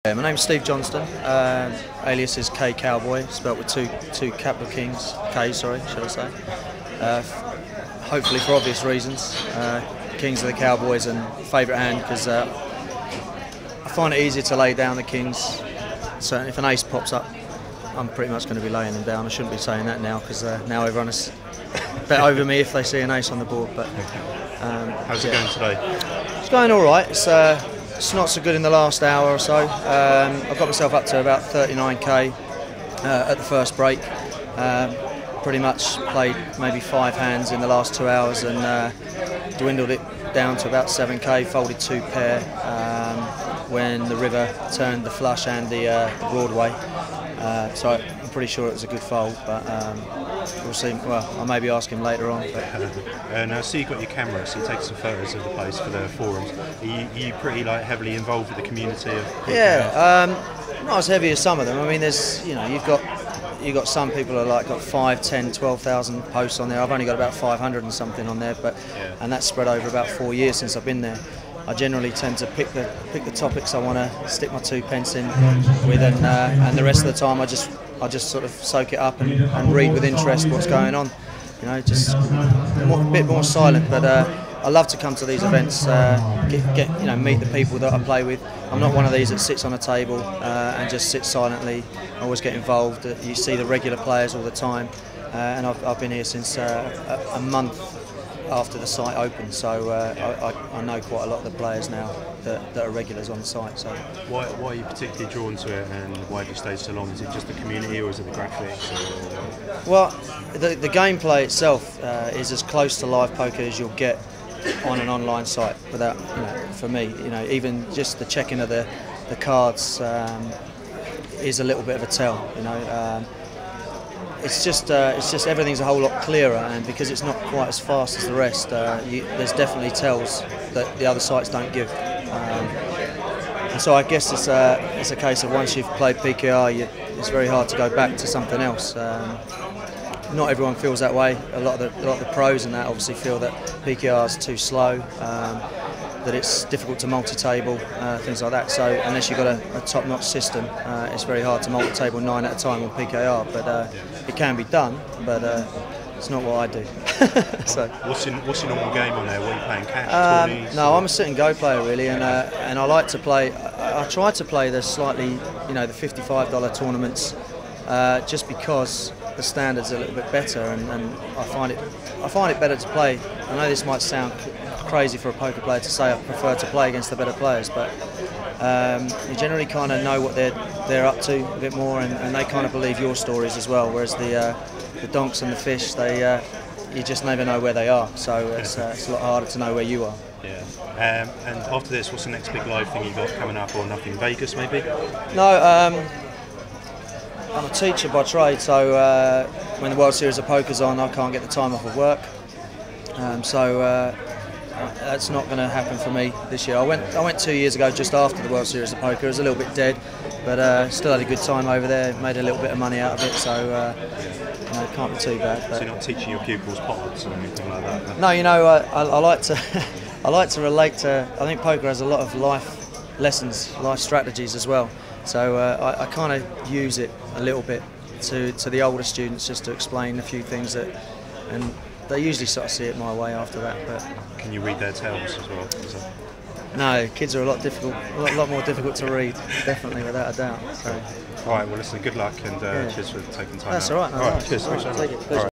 My name's Steve Johnston, alias is KKowboy, spelt with two capital Kings, K, sorry, should I say. Hopefully for obvious reasons. Kings are the Cowboys and favourite hand because I find it easier to lay down the Kings. Certainly if an ace pops up, I'm pretty much going to be laying them down. I shouldn't be saying that now because now everyone is bet over me if they see an ace on the board. But how's it going today? It's going all right. It's not so good in the last hour or so. I've got myself up to about 39k at the first break. Pretty much played maybe 5 hands in the last 2 hours and dwindled it down to about 7k, folded 2 pair when the river turned the flush and the Broadway. So I'm pretty sure it was a good fold, but we'll see. Well, I may be asking him later on. And I see you've got your camera, so you take some photos of the place for the forums. Are you pretty heavily involved with the community of PKR? Yeah, not as heavy as some of them. I mean, there's you've got some people who are got 5, 10, 12,000 posts on there. I've only got about 500 and something on there, and that's spread over about 4 years since I've been there. I generally tend to pick the topics I want to stick my 2 pence in with, and the rest of the time I just sort of soak it up and read with interest what's going on. Just a bit more silent. But I love to come to these events, meet the people that I play with. I'm not one of these that sits on a table and just sits silently. I always get involved. You see the regular players all the time, and I've been here since a month after the site opened, so I know quite a lot of the players now that are regulars on the site. So why are you particularly drawn to it, and why have you stayed so long? Is it just the community, or is it the graphics? Well, the gameplay itself is as close to live poker as you'll get on an online site. Without, for me, even just the checking of the cards is a little bit of a tell. It's just everything's a whole lot clearer, and because it's not quite as fast as the rest, there's definitely tells that the other sites don't give. And so I guess it's a case of once you've played PKR, it's very hard to go back to something else. Not everyone feels that way. A lot of the pros and that obviously feel that PKR is too slow, that it's difficult to multi-table, things like that. So unless you've got a top-notch system, it's very hard to multi-table 9 at a time on PKR. But it can be done, but it's not what I do. So what's your normal game on there? What are you playing, cash, no, I'm a sit-and-go player really, and I like to play. I try to play the slightly, the $55 tournaments, just because the standards are a little bit better, and I find it better to play. I know this might sound crazy for a poker player to say I prefer to play against the better players, but you generally kind of know what they're up to a bit more, and they kind of believe your stories as well. Whereas the donks and the fish, you just never know where they are. So it's a lot harder to know where you are. Yeah. And after this, what's the next big live thing you got coming up, or nothing? Vegas maybe? No. I'm a teacher by trade, so when the World Series of Poker's on, I can't get the time off of work. So that's not going to happen for me this year. I went 2 years ago, just after the World Series of Poker. It was a little bit dead, but still had a good time over there. Made a little bit of money out of it, so it can't be too bad. But so you're not teaching your pupils pots or anything like that? No, I like to I like to relate to. I think poker has a lot of life lessons, life strategies as well. So I kind of use it a little bit to the older students, just to explain a few things and they usually sort of see it my way after that. But can you read their tells as well? No, kids are a lot more difficult to read, definitely, without a doubt. So. All right, well listen, good luck, and cheers for taking time out. That's all right. All right, cheers. All right, take it.